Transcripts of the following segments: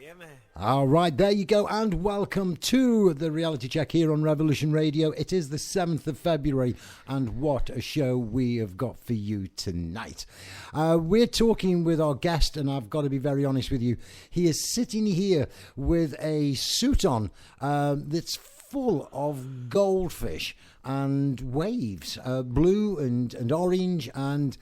Yeah, man. All right, there you go, and welcome to the Reality Check here on Revolution Radio. It is the 7th of February, and what a show we have got for you tonight. We're talking with our guest, and I've got to be very honest with you. He is sitting here with a suit on that's full of goldfish and waves, blue and orange, and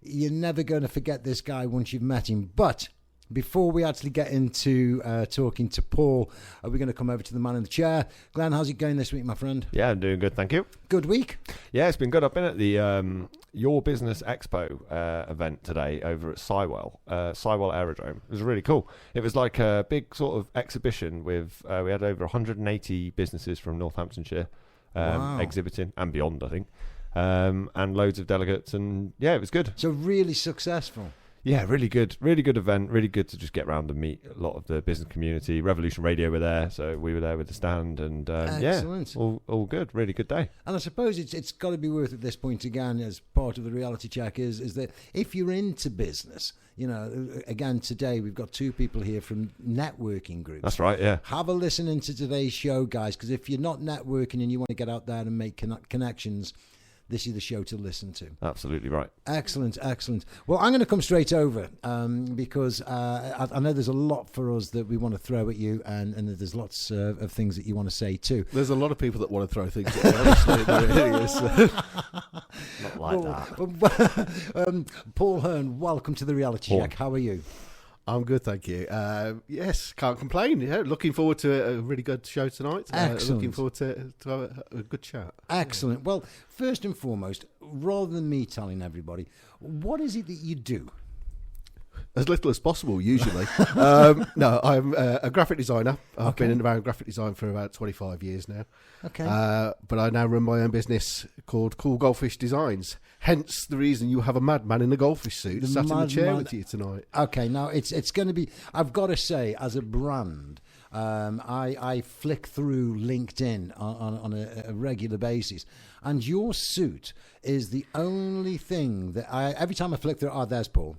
you're never going to forget this guy once you've met him. But before we actually get into talking to Paul, we're going to come over to the man in the chair. Glenn, how's it going this week, my friend? Yeah, I'm doing good, thank you. Good week? Yeah, it's been good. I've been at the Your Business Expo event today over at Sywell Aerodrome. It was really cool. It was like a big sort of exhibition with, we had over 180 businesses from Northamptonshire exhibiting and beyond, I think, and loads of delegates, and yeah, it was good. So really successful. Yeah, really good event. Really good to just get around and meet a lot of the business community. Revolution Radio were there, so we were there with the stand, and Excellent. all good. Really good day. And I suppose it's got to be worth at this point again, as part of the reality check, is that if you're into business, you know, again today we've got two people here from networking groups. That's right. Yeah. Have a listen into today's show, guys, because if you're not networking and you want to get out there and make connections, this is the show to listen to. Absolutely right. Excellent. Well, I'm going to come straight over because I know there's a lot for us that we want to throw at you, and there's lots of things that you want to say too. There's a lot of people that want to throw things at you, honestly. There really is. Not like that. Paul Hearn, welcome to the Reality Check. How are you? I'm good, thank you. Yes, can't complain. Yeah, looking forward to a really good show tonight. Excellent. Looking forward to have a good chat. Excellent. Well, first and foremost, rather than me telling everybody, what is it that you do? As little as possible, usually. No, I'm a graphic designer. I've been around graphic design for about 25 years now. Okay. But I now run my own business called Coolgoldfish Designs. Hence the reason you have a madman in a goldfish suit sat in the chair with you tonight. Okay, now it's going to be, I've got to say, as a brand, I flick through LinkedIn on a regular basis, and your suit is the only thing that every time I flick through, there's Paul.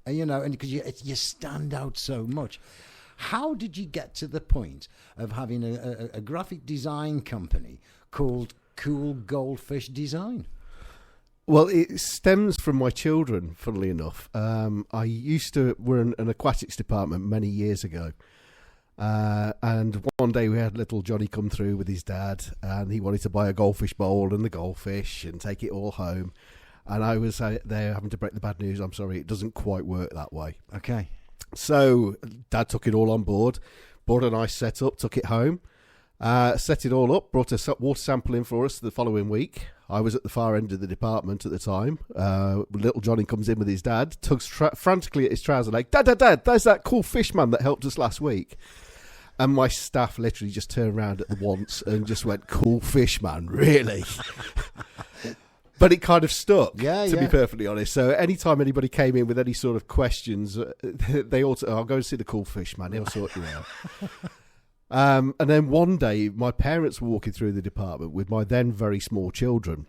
You know, and because you stand out so much. How did you get to the point of having a graphic design company called Coolgoldfish Design? Well, it stems from my children, funnily enough. I used to run an aquatics department many years ago. And one day we had little Johnny come through with his dad, and he wanted to buy a goldfish bowl and the goldfish and take it all home. And I was there having to break the bad news. I'm sorry, it doesn't quite work that way. Okay. So Dad took it all on board, bought a nice setup, took it home, set it all up, brought a water sample in for us the following week. I was at the far end of the department at the time. Little Johnny comes in with his dad, tugs frantically at his trouser leg. Dad, there's that cool fish man that helped us last week. And my staff literally just turned around at the once and just went, cool fish man, really? But it kind of stuck, to be perfectly honest. So anytime anybody came in with any sort of questions, they all I'll go and see the cool fish man, he'll sort you out. And then one day, my parents were walking through the department with my then very small children.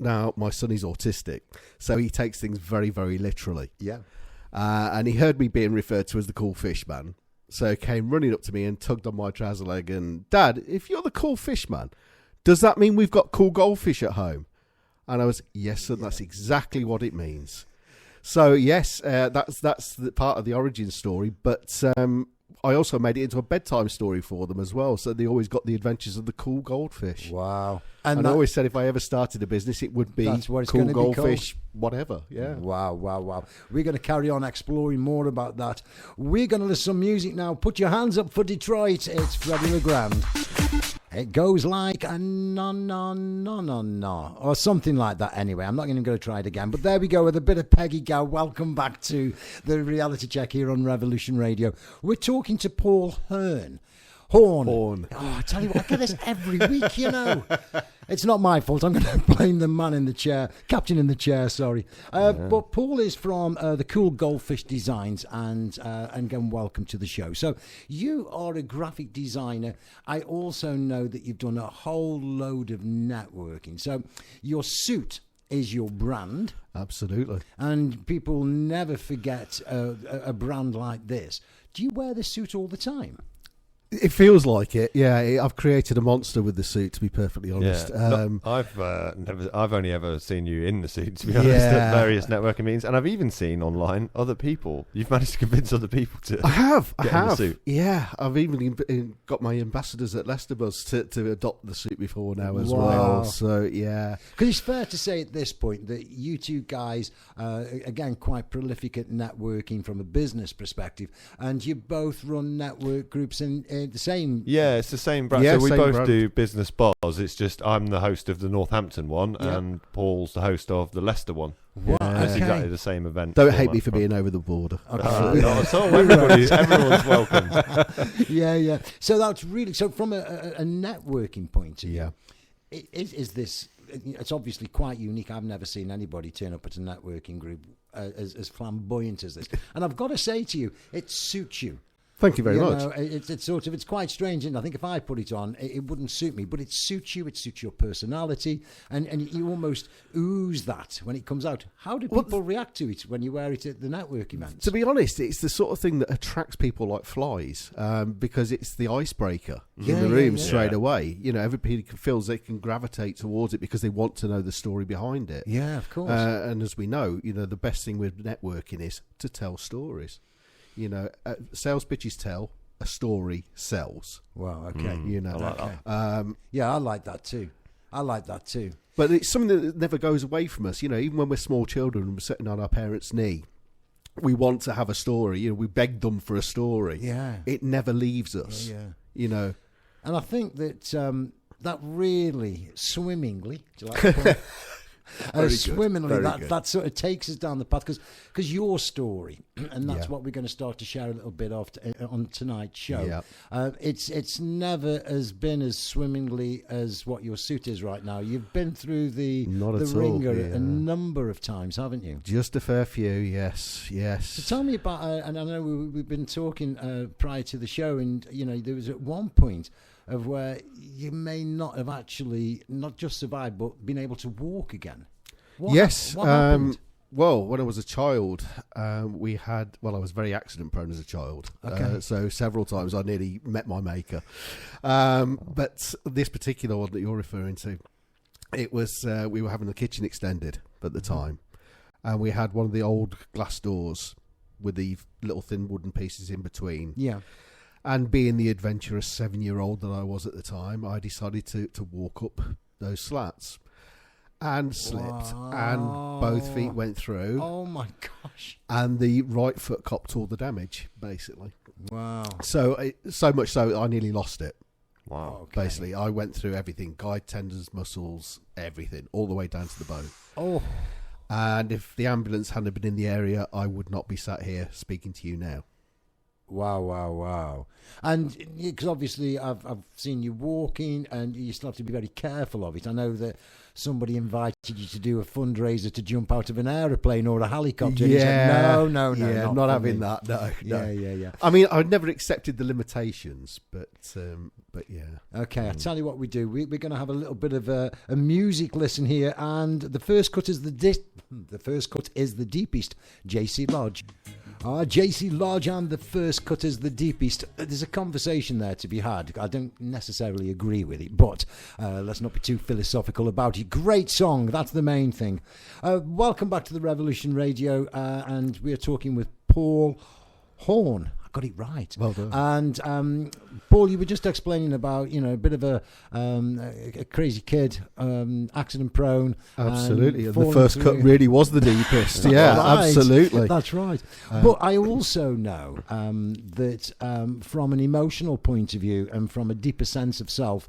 Now, my son is autistic, so he takes things very, very literally. Yeah. And he heard me being referred to as the cool fish man. So he came running up to me and tugged on my trouser leg and, Dad, if you're the cool fish man, does that mean we've got cool goldfish at home? And I was, yes, son, that's exactly what it means. So, yes, that's the part of the origin story. But I also made it into a bedtime story for them as well. So they always got the adventures of the cool goldfish. Wow. And I always said if I ever started a business, it would be cool goldfish, whatever. Yeah. Wow. We're going to carry on exploring more about that. We're going to listen to some music now. Put your hands up for Detroit. It's Freddie LeGrand. It goes like a no, or something like that. Anyway, I'm not even going to try it again. But there we go with a bit of Peggy Gow. Welcome back to the Reality Check here on Revolution Radio. We're talking to Paul Hearn. Horn. Oh, I tell you what, I get this every week, you know. It's not my fault. I'm going to blame the man in the chair, captain in the chair, sorry. But Paul is from the Coolgoldfish Designs, and again, welcome to the show. So you are a graphic designer. I also know that you've done a whole load of networking. So your suit is your brand. Absolutely. And people never forget a brand like this. Do you wear this suit all the time? It feels like it, yeah. I've created a monster with the suit, to be perfectly honest. Yeah. I've only ever seen you in the suit, to be honest, at various networking meetings, and I've even seen online other people. You've managed to convince other people to. I have. In the suit. Yeah, I've even got my ambassadors at Leicester Buzz to adopt the suit before now as Wow. well. So yeah, Because it's fair to say at this point that you two guys, again, quite prolific at networking from a business perspective, and you both run network groups in the same. Yeah, it's the same brand. Yeah, so we same both brand. do business bars. It's just I'm the host of the Northampton one, Yeah. and Paul's the host of the Leicester one. Wow, It's okay. exactly the same event. don't hate me for being over the border. Okay. Not at all. Everyone's welcome. Yeah. So that's really from a networking point of view. Yeah. Is this? It's obviously quite unique. I've never seen anybody turn up at a networking group as flamboyant as this. And I've got to say to you, it suits you. Thank you very much. Know, it's quite strange, and I think if I put it on, it wouldn't suit me. But it suits you. It suits your personality, and you almost ooze that when it comes out. How do people react to it when you wear it at the network events? To be honest, it's the sort of thing that attracts people like flies, because it's the icebreaker in the room straight away. You know, everybody feels they can gravitate towards it because they want to know the story behind it. Yeah, of course. And as we know, the best thing with networking is to tell stories. Sales pitches tell, a story sells. Wow. Okay. I like that. Yeah, I like that too. But it's something that never goes away from us. Even when we're small children and we're sitting on our parents' knee, we want to have a story. We beg them for a story. Yeah. It never leaves us. Yeah. And I think that that really swimmingly, do you like that point? Swimmingly, that sort of takes us down the path because your story, and that's what we're going to start to share a little bit of on tonight's show. Yeah. It's never been as swimmingly as what your suit is right now. You've been through the ringer a number of times, haven't you? Just a fair few, yes. So tell me about, and I know we've been talking prior to the show, and there was at one point of where you may not have actually not just survived but been able to walk again. What happened? Well, when I was a child, I was very accident prone as a child. Okay. So several times I nearly met my maker. But this particular one that you're referring to, it was we were having the kitchen extended at the time, and we had one of the old glass doors with the little thin wooden pieces in between. Yeah. And being the adventurous 7-year-old that I was at the time, I decided to walk up those slats and slipped, and both feet went through. Oh my gosh! And the right foot copped all the damage, basically. Wow! So much so I nearly lost it. Wow! Okay. Basically, I went through everything: guide tendons, muscles, everything, all the way down to the bone. Oh! And if the ambulance hadn't been in the area, I would not be sat here speaking to you now. Wow. And because obviously I've seen you walking, and you still have to be very careful of it. I know that somebody invited you to do a fundraiser to jump out of an aeroplane or a helicopter. Yeah. And you said, no. Yeah, not having that. No. Yeah. I mean, I've never accepted the limitations, but yeah. Okay, I'll tell you what we do. We're going to have a little bit of a music listen here, and the first cut is the deepest. JC Lodge. JC Lodge and the first cut is the deepest. There's a conversation there to be had. I don't necessarily agree with it, but let's not be too philosophical about it. Great song, that's the main thing. Welcome back to the Revolution Radio, and we're talking with Paul Horn. I got it right. Well done. And Paul, you were just explaining about a bit of a crazy kid, accident prone. Absolutely, and the falling first cut through. really was the deepest. Yeah, Right. absolutely. That's right. But I also know that from an emotional point of view and from a deeper sense of self,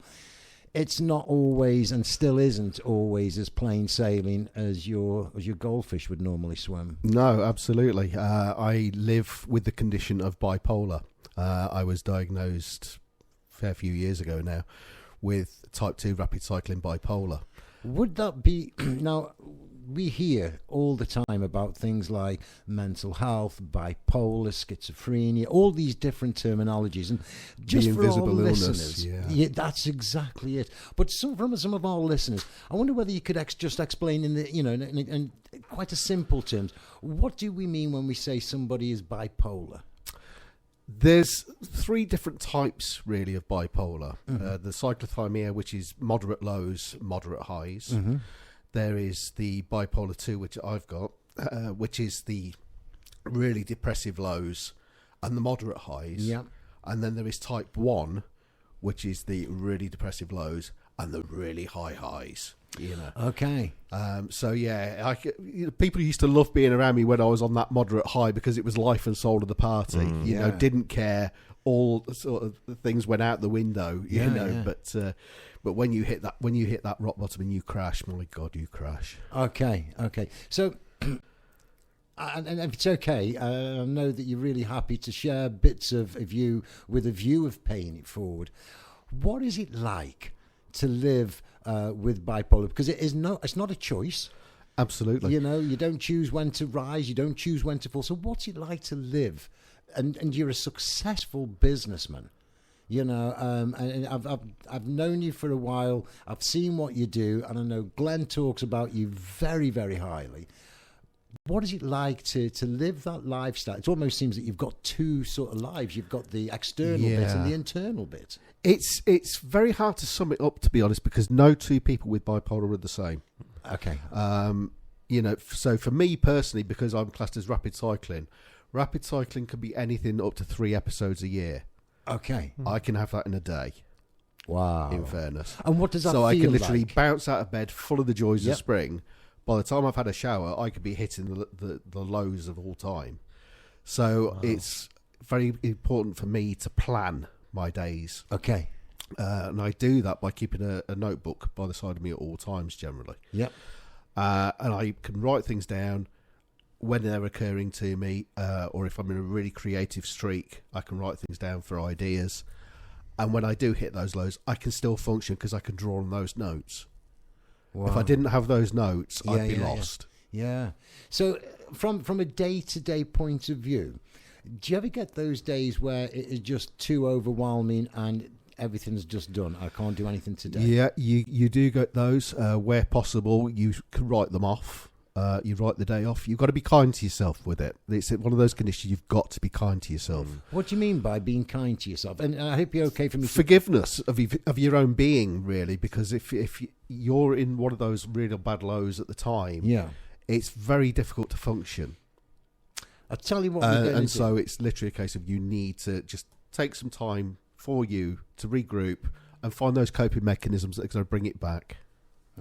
it's not always, and still isn't always, as plain sailing as your goldfish would normally swim. No, absolutely. I live with the condition of bipolar. I was diagnosed a fair few years ago now with type 2 rapid cycling bipolar. Would that be now? we hear all the time about things like mental health, bipolar, schizophrenia, all these different terminologies, and just The for our invisible illness, listeners, yeah. that's exactly it. But from some of our listeners, I wonder whether you could just explain in quite a simple terms, what do we mean when we say somebody is bipolar? There's 3 different types, really, of bipolar. The cyclothymia, which is moderate lows, moderate highs. Mm-hmm. There is the bipolar 2, which I've got, which is the really depressive lows and the moderate highs. Yeah. And then there is type 1, which is the really depressive lows and the really high highs. Okay. So yeah, people used to love being around me when I was on that moderate high because it was life and soul of the party. Didn't care. All sort of things went out the window. But when you hit that rock bottom and you crash, my God, you crash. Okay. So, and if it's okay, I know that you're really happy to share bits of you with a view of paying it forward. What is it like to live with bipolar? Because it's not a choice. Absolutely. You don't choose when to rise, you don't choose when to fall. So what's it like to live? And you're a successful businessman. And I've known you for a while. I've seen what you do, and I know Glen talks about you very, very highly. What is it like to live that lifestyle? It almost seems that you've got 2 sort of lives. You've got the external bit and the internal bit. It's very hard to sum it up, to be honest, because no 2 people with bipolar are the same. Okay. So for me personally, because I'm classed as rapid cycling can be anything up to 3 episodes a year. Okay. I can have that in a day. Wow. In fairness. And what does that feel like? So I can like? literally bounce out of bed full of the joys of spring. By the time I've had a shower, I could be hitting the lows of all time. So it's very important for me to plan my days. Okay. And I do that by keeping a notebook by the side of me at all times, generally. Yep. And I can write things down when they're occurring to me, or if I'm in a really creative streak, I can write things down for ideas. And when I do hit those lows, I can still function because I can draw on those notes. Wow. If I didn't have those notes, I'd be lost. Yeah. So from a day-to-day point of view, do you ever get those days where it is just too overwhelming and everything's just done? I can't do anything today. Yeah, you do get those. Where possible, you can write them off. You write the day off. You've got to be kind to yourself with it. It's one of those conditions. You've got to be kind to yourself. What do you mean by being kind to yourself? And I hope you're okay for me. Forgiveness of your own being, really, because if you're in one of those really bad lows at the time, it's very difficult to function. I'll tell you what we're going to do. So it's literally a case of you need to just take some time for you to regroup and find those coping mechanisms that are going to bring it back.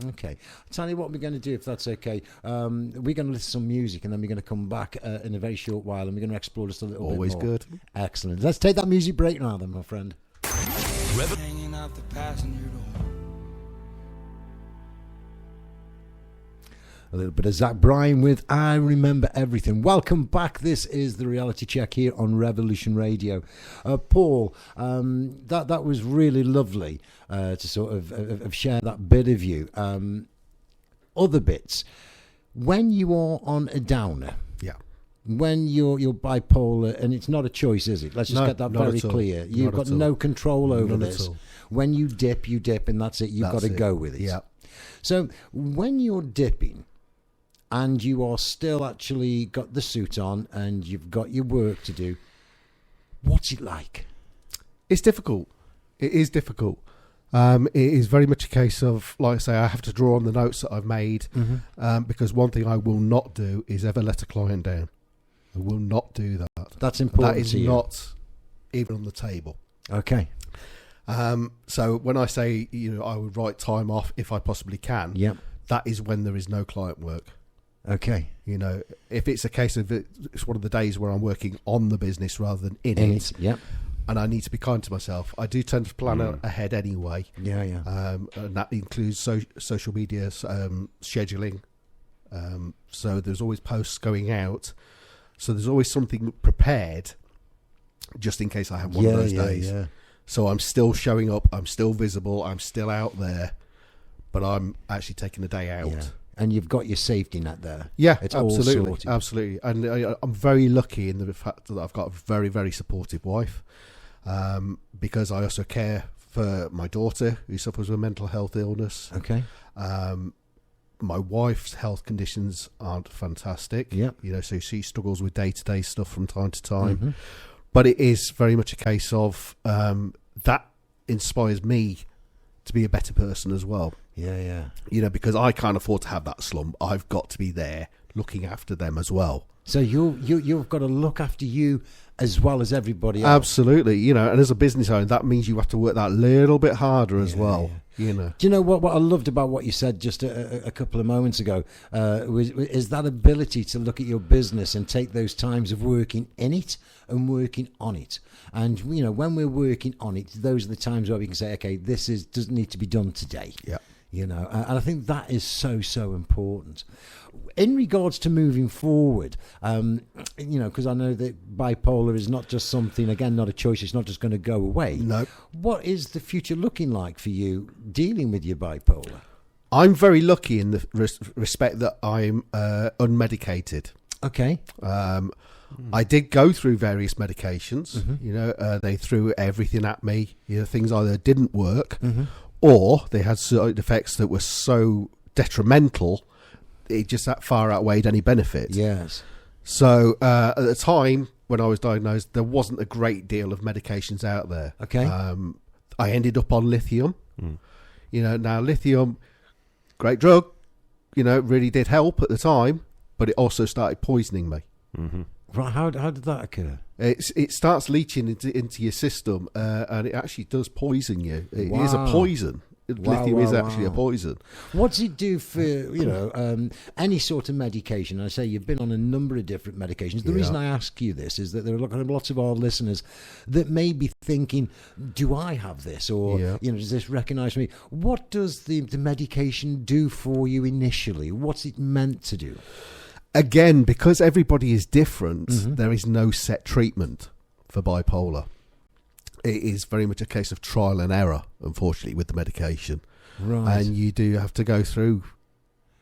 Okay. I'll tell you what we're going to do, if that's okay. We're going to listen to some music, and then we're going to come back in a very short while, and we're going to explore just a little bit more. Always good. Excellent. Let's take that music break now then, my friend. Hanging out the passenger door. A little bit of Zach Bryan with I Remember Everything. Welcome back. This is the Reality Check here on Revolution Radio. Paul, that was really lovely to sort of share that bit of you. Other bits, when you are on a downer, when you're bipolar, and it's not a choice, is it? Let's just get that very clear. You've got no control over this. When you dip, and that's it. You've got to go with it. Yeah. So when you're dipping, and you are still actually got the suit on and you've got your work to do, what's it like? It's difficult. It is difficult. It is very much a case of, like I say, I have to draw on the notes that I've made, because one thing I will not do is ever let a client down. I will not do that. That's important. That is not even on the table. Okay. So when I say, I would write time off if I possibly can, that is when there is no client work. Okay. If it's a case of it's one of the days where I'm working on the business rather than in it. Yep. And I need to be kind to myself. I do tend to plan ahead anyway. Yeah. And that includes social media scheduling. So there's always posts going out. So there's always something prepared just in case I have one of those days. Yeah. So I'm still showing up. I'm still visible. I'm still out there. But I'm actually taking a day out. And you've got your safety net there. Yeah, It's all absolutely, sorted. absolutely. And I'm very lucky in the fact that I've got a very, very supportive wife, because I also care for my daughter who suffers with mental health illness. Okay. My wife's health conditions aren't fantastic. Yeah. So she struggles with day-to-day stuff from time to time. Mm-hmm. But it is very much a case of that inspires me to be a better person as well. Yeah, yeah. Because I can't afford to have that slump. I've got to be there looking after them as well. So you've got to look after you as well as everybody else. Absolutely. And as a business owner, that means you have to work that little bit harder as well. Do you know what I loved about what you said just a couple of moments ago is that ability to look at your business and take those times of working in it and working on it. And when we're working on it, those are the times where we can say, okay, this doesn't need to be done today. Yeah. And I think that is so important. In regards to moving forward, because I know that bipolar is not just something, again, not a choice, it's not just going to go away. No. What is the future looking like for you dealing with your bipolar? I'm very lucky in the respect that I'm unmedicated. Okay. I did go through various medications. Mm-hmm. They threw everything at me. Things either didn't work Mm-hmm. or they had side effects that were so detrimental, it just that far outweighed any benefit. Yes. So at the time when I was diagnosed, there wasn't a great deal of medications out there. Okay. I ended up on lithium. Now lithium, great drug, really did help at the time, but it also started poisoning me. Mm-hmm. Right. How did that occur? It starts leaching into your system, and it actually does poison you. It is a Wow. poison. Lithium is actually a poison. What does it do for any sort of medication? I say you've been on a number of different medications. The reason I ask you this is that there are lots of our listeners that may be thinking, "Do I have this?" Or does this recognise me? What does the medication do for you initially? What's it meant to do? Again, because everybody is different, Mm-hmm. there is no set treatment for bipolar. It is very much a case of trial and error, unfortunately, with the medication. Right. And you do have to go through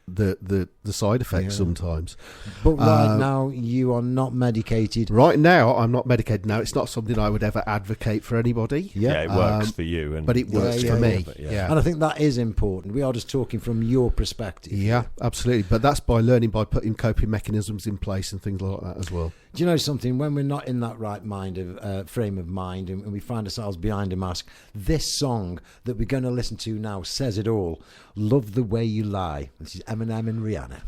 the side effects sometimes. But right now, you are not medicated. Right now, I'm not medicated. Now, it's not something I would ever advocate for anybody. Yeah, it works for you. But it works for me. And I think that is important. We are just talking from your perspective. Yeah, absolutely. But that's by learning, by putting coping mechanisms in place and things like that as well. Do you know something? When we're not in that right frame of mind and we find ourselves behind a mask, this song that we're going to listen to now says it all. Love the Way You Lie. This is Eminem and Rihanna.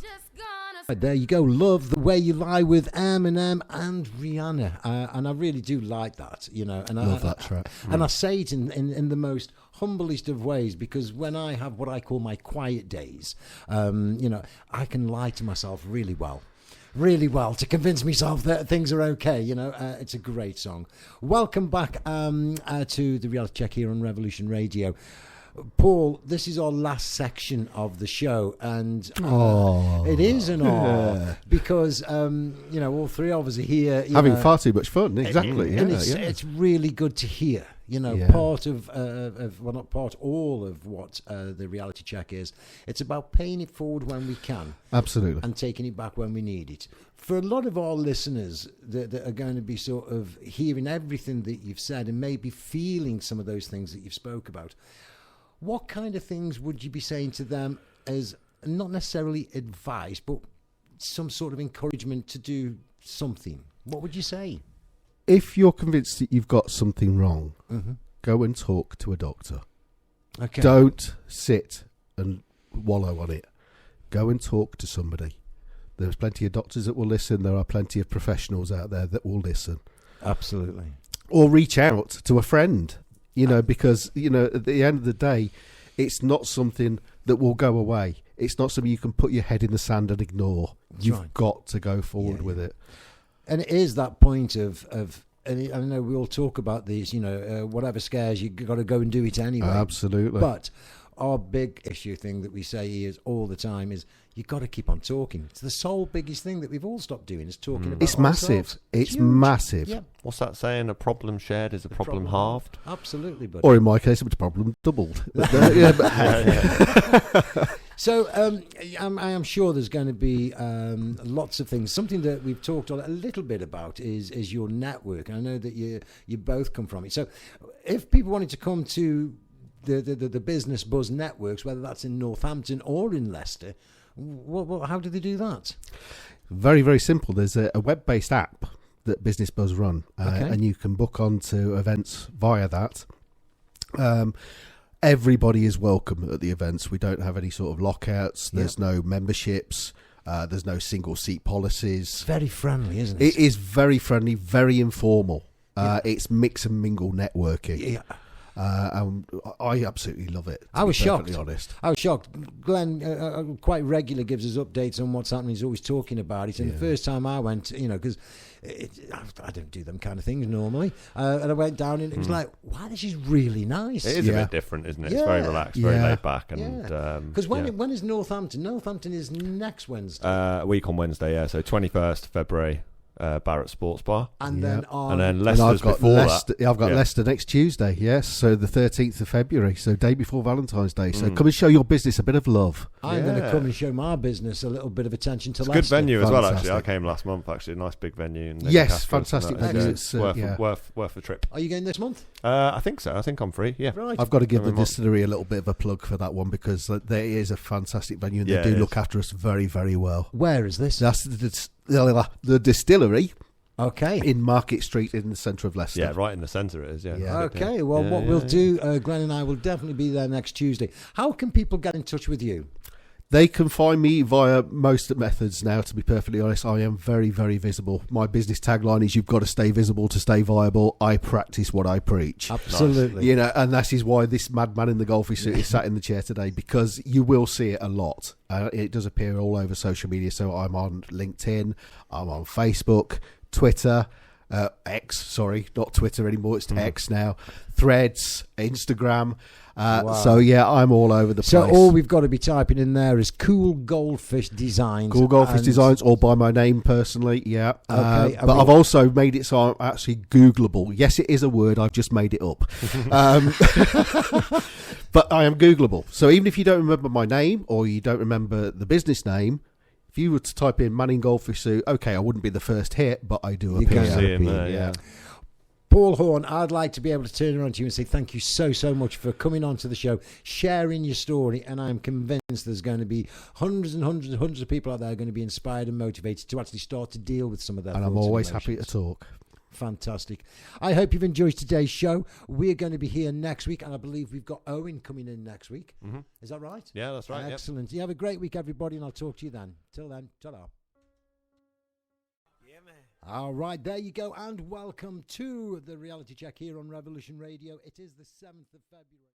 Right, there you go. Love the Way You Lie with Eminem and Rihanna. And I really do like that, And Love that track. And I say it in the most humblest of ways, because when I have what I call my quiet days, I can lie to myself really well to convince myself that things are okay. It's a great song. Welcome back to the Reality Check here on Revolution Radio. Paul, this is our last section of the show, and it is an awe because all three of us are here having far too much fun. Exactly, and it's really good to hear. Part of not part, all of what the Reality Check is. It's about paying it forward when we can, absolutely, and taking it back when we need it. For a lot of our listeners that are going to be sort of hearing everything that you've said and maybe feeling some of those things that you've spoke about, what kind of things would you be saying to them as not necessarily advice, but some sort of encouragement to do something? What would you say? If you're convinced that you've got something wrong, go and talk to a doctor. Okay. Don't sit and wallow on it. Go and talk to somebody. There's plenty of doctors that will listen. There are plenty of professionals out there that will listen. Absolutely. Or reach out to a friend, because, at the end of the day, it's not something that will go away. It's not something you can put your head in the sand and ignore. You've got to go forward with it. And it is that point of and I know we all talk about these, whatever scares you, got to go and do it anyway. Absolutely. But our big issue thing that we say is all the time is you've got to keep on talking. It's the sole biggest thing that we've all stopped doing is talking about It's massive. ourselves. It's huge. massive. Yeah. What's that saying? A problem shared is a problem halved. Absolutely, buddy. Or in my case, it was a problem doubled. But, So I am sure there's going to be lots of things. Something that we've talked a little bit about is your network. I know that you both come from it. So if people wanted to come to the Business Buzz networks, whether that's in Northampton or in Leicester, how do they do that? Very, very simple. There's a web-based app that Business Buzz run, and you can book onto events via that. Everybody is welcome at the events. We don't have any sort of lockouts. There's no memberships. There's no single seat policies. Very friendly, isn't it? It is very friendly, very informal. It's mix and mingle networking. Yeah. And I absolutely love it. I was shocked. Perfectly honest. I was shocked. Glenn quite regularly gives us updates on what's happening. He's always talking about it. And the first time I went, because I don't do them kind of things normally, and I went down and it was like, wow, this is really nice. It is a bit different, isn't it? It's very relaxed, very laid back, and because when is Northampton? Northampton is next Wednesday. A week on Wednesday, yeah. So 21st February. Barrett Sports Bar, and then Leicester's before Leicester, that. I've got Leicester next Tuesday. Yes, so the 13th of February, so day before Valentine's Day. So come and show your business a bit of love. I'm going to come and show my business a little bit of attention to Leicester. Good venue as well. Actually, I came last month. Actually, a nice big venue. Yes, fantastic venue. It's worth the trip. Are you going this month? I think so. I think I'm free. Yeah, right. I've got to give the distillery a little bit of a plug for that one because there is a fantastic venue and they do look after us very, very well. Where is this? That's the distillery. Okay. In Market Street in the centre of Leicester. Yeah, right in the centre it is, yeah. Okay, well, what we'll do, Glenn and I will definitely be there next Tuesday. How can people get in touch with you? They can find me via most methods now, to be perfectly honest. I am very, very visible. My business tagline is you've got to stay visible to stay viable. I practice what I preach. Absolutely. Nice. And that is why this madman in the golfy suit is sat in the chair today, because you will see it a lot. It does appear all over social media. So I'm on LinkedIn, I'm on Facebook, Twitter, X, sorry, not Twitter anymore, it's X now, Threads, Instagram. So I'm all over the place. So all we've got to be typing in there is Coolgoldfish Designs. Coolgoldfish Designs, or by my name personally, yeah. Okay, but I've also made it so I'm actually Googleable. Yes, it is a word, I've just made it up. But I am Googleable. So even if you don't remember my name, or you don't remember the business name, if you were to type in Manning Goldfish Suit, okay, I wouldn't be the first hit, but I do appear. See him there, yeah. Paul Horn, I'd like to be able to turn around to you and say thank you so much for coming on to the show, sharing your story, and I'm convinced there's going to be hundreds of people out there are going to be inspired and motivated to actually start to deal with some of their and I'm always happy to talk. Fantastic. I hope you've enjoyed today's show. We're going to be here next week, and I believe we've got Owen coming in next week. Mm-hmm. Is that right? Yeah, that's right. Excellent. You have a great week, everybody, and I'll talk to you then. Till then, ta-da. Yeah, man. All right, there you go, and welcome to the Reality Check here on Revolution Radio. It is the 7th of February.